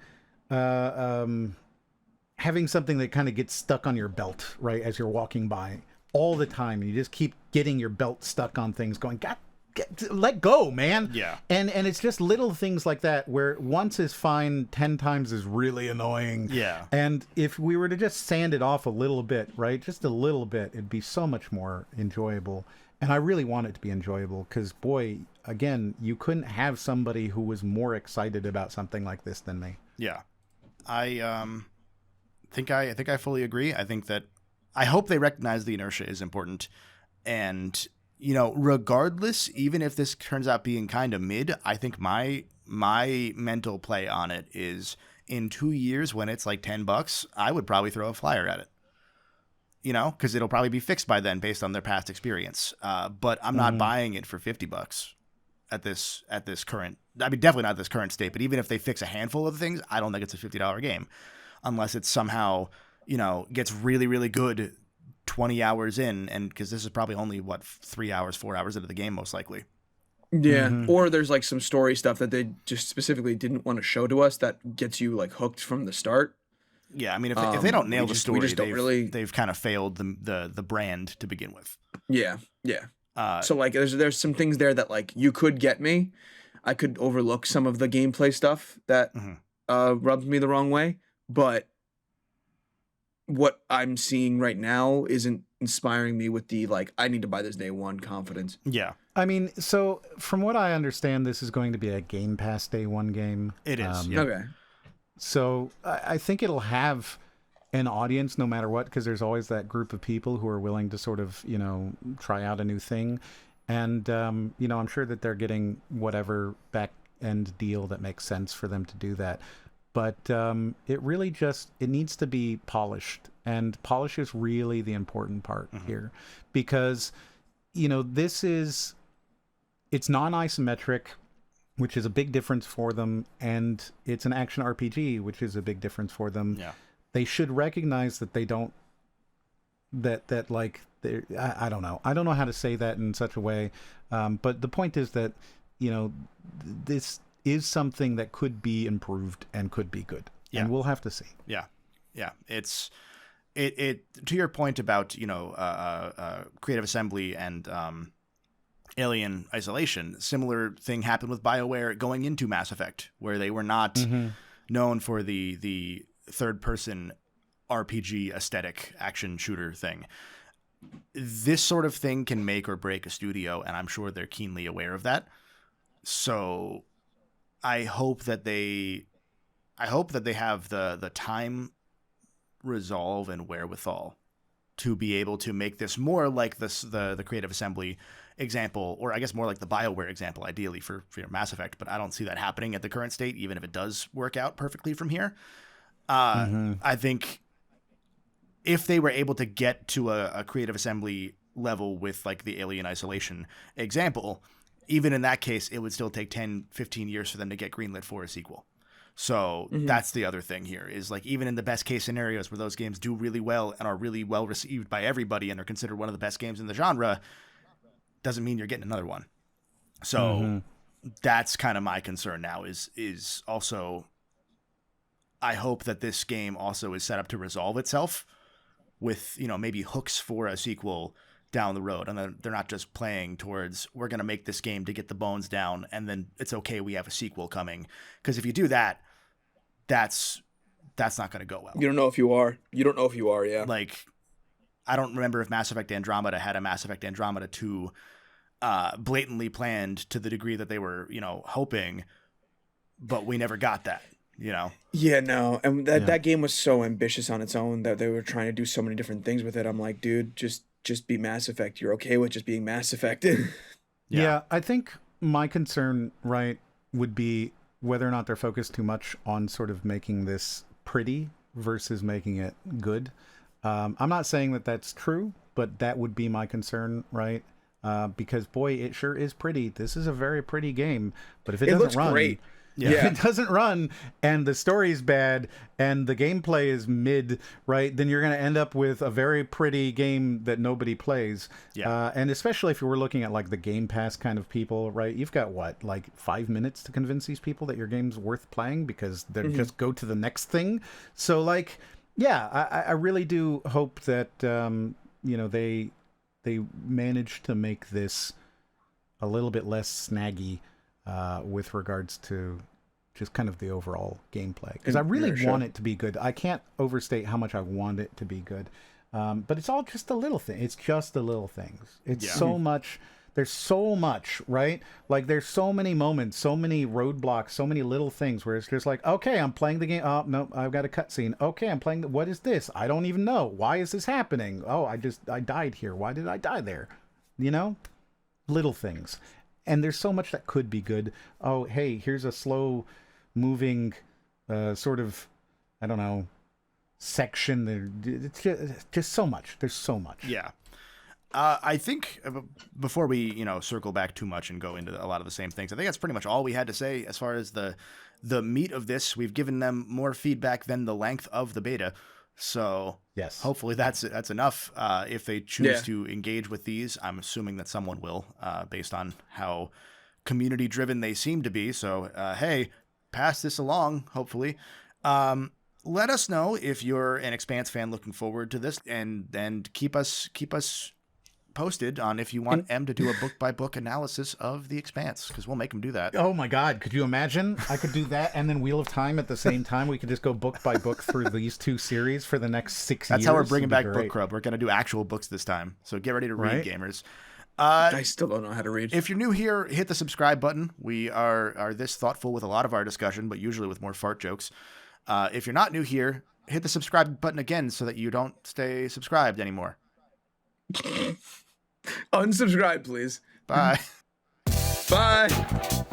something that kind of gets stuck on your belt, right, as you're walking by all the time, and you just keep getting your belt stuck on things, going, God let go, man. Yeah. And it's just little things like that where once is fine, 10 times is really annoying. Yeah. And if we were to just sand it off a little bit, right, just a little bit, it'd be so much more enjoyable. And I really want it to be enjoyable because, boy, again, you couldn't have somebody who was more excited about something like this than me. Yeah. I think I fully agree. I hope they recognize the inertia is important. And, you know, regardless, even if this turns out being kind of mid, I think my mental play on it is in 2 years when it's like $10, I would probably throw a flyer at it. You know, because it'll probably be fixed by then based on their past experience. But I'm not buying it for $50 at this current. I mean, definitely not at this current state. But even if they fix a handful of things, I don't think it's a $50 game, unless it's somehow, you know, gets really, really good 20 hours in, and because this is probably only 3 hours, 4 hours into the game, most likely. Yeah, or there's like some story stuff that they just specifically didn't want to show to us that gets you like hooked from the start. Yeah, I mean, if they don't nail the story, they've kind of failed the brand to begin with. Yeah. So like, there's some things there that like you could get me. I could overlook some of the gameplay stuff that rubbed me the wrong way, but what I'm seeing right now isn't inspiring me with the like I need to buy this day one confidence. Yeah. I mean, so from what I understand, this is going to be a Game Pass day one game. It is. Okay. So I think it'll have an audience no matter what, because there's always that group of people who are willing to sort of, you know, try out a new thing. And, you know, I'm sure that they're getting whatever back end deal that makes sense for them to do that. But it really it needs to be polished. And polish is really the important part here. Because, you know, it's non-isometric, which is a big difference for them, and it's an action RPG, which is a big difference for them. Yeah. They should recognize that they don't, that like, I don't know. I don't know how to say that in such a way. But the point is that, you know, this is something that could be improved and could be good. Yeah. And we'll have to see. Yeah. Yeah. It's, it to your point about, you know, Creative Assembly and, Alien Isolation, similar thing happened with BioWare going into Mass Effect, where they were not known for the third person RPG aesthetic action shooter thing. This sort of thing can make or break a studio, and I'm sure they're keenly aware of that. So I hope that they have the time, resolve, and wherewithal to be able to make this more like the Creative Assembly example, or I guess more like the BioWare example, ideally for Mass Effect, but I don't see that happening at the current state, even if it does work out perfectly from here. I think if they were able to get to a Creative Assembly level with like the Alien Isolation example, even in that case, it would still take 10, 15 years for them to get greenlit for a sequel. So that's the other thing here is like, even in the best case scenarios where those games do really well and are really well received by everybody and are considered one of the best games in the genre, doesn't mean you're getting another one. So that's kind of my concern now is also, I hope that this game also is set up to resolve itself with, you know, maybe hooks for a sequel down the road. And they're not just playing towards, we're going to make this game to get the bones down, and then it's okay, we have a sequel coming. Because if you do that, that's not going to go well. You don't know if you are. Yeah. Like, I don't remember if Mass Effect Andromeda had a Mass Effect Andromeda 2 blatantly planned to the degree that they were, you know, hoping, but we never got that, you know? Yeah, no. And that game was so ambitious on its own that they were trying to do so many different things with it. I'm like, dude, just be Mass Effect. You're okay with just being Mass Effect. Yeah, I think my concern, right, would be whether or not they're focused too much on sort of making this pretty versus making it good. I'm not saying that that's true, but that would be my concern, right? Because boy, it sure is pretty. This is a very pretty game, but if it doesn't run, great. If it doesn't run and the story's bad and the gameplay is mid, right, then you're going to end up with a very pretty game that nobody plays. And especially if you were looking at like the Game Pass kind of people, right, you've got what, like 5 minutes to convince these people that your game's worth playing because they just go to the next thing. So like, yeah, I really do hope that, you know, they manage to make this a little bit less snaggy with regards to just kind of the overall gameplay. Because I really want it to be good. I can't overstate how much I want it to be good. But it's all just the little thing. It's just the little things. It's so much. There's so much, right? Like, there's so many moments, so many roadblocks, so many little things where it's just like, okay, I'm playing the game. Oh, no, I've got a cutscene. Okay, I'm playing. What is this? I don't even know. Why is this happening? Oh, I died here. Why did I die there? You know? Little things. And there's so much that could be good. Oh, hey, here's a slow moving sort of, I don't know, section. It's just so much. There's so much. Yeah. I think before we, circle back too much and go into a lot of the same things, I think that's pretty much all we had to say as far as the meat of this. We've given them more feedback than the length of the beta. So yes, hopefully that's enough. If they choose to engage with these, I'm assuming that someone will, based on how community driven they seem to be. So, hey, pass this along, hopefully. Let us know if you're an Expanse fan looking forward to this, and keep us posted on if you want M to do a book-by-book analysis of the Expanse, because we'll make him do that. Oh my God, could you imagine? I could do that and then Wheel of Time at the same time. We could just go book by book through these two series for the next 6 years. That's how we're bringing back Book Crub. We're going to do actual books this time, so get ready to read, gamers. I still don't know how to read. If you're new here, hit the subscribe button. We are this thoughtful with a lot of our discussion, but usually with more fart jokes. If you're not new here, hit the subscribe button again so that you don't stay subscribed anymore. Unsubscribe, please. Bye. Bye.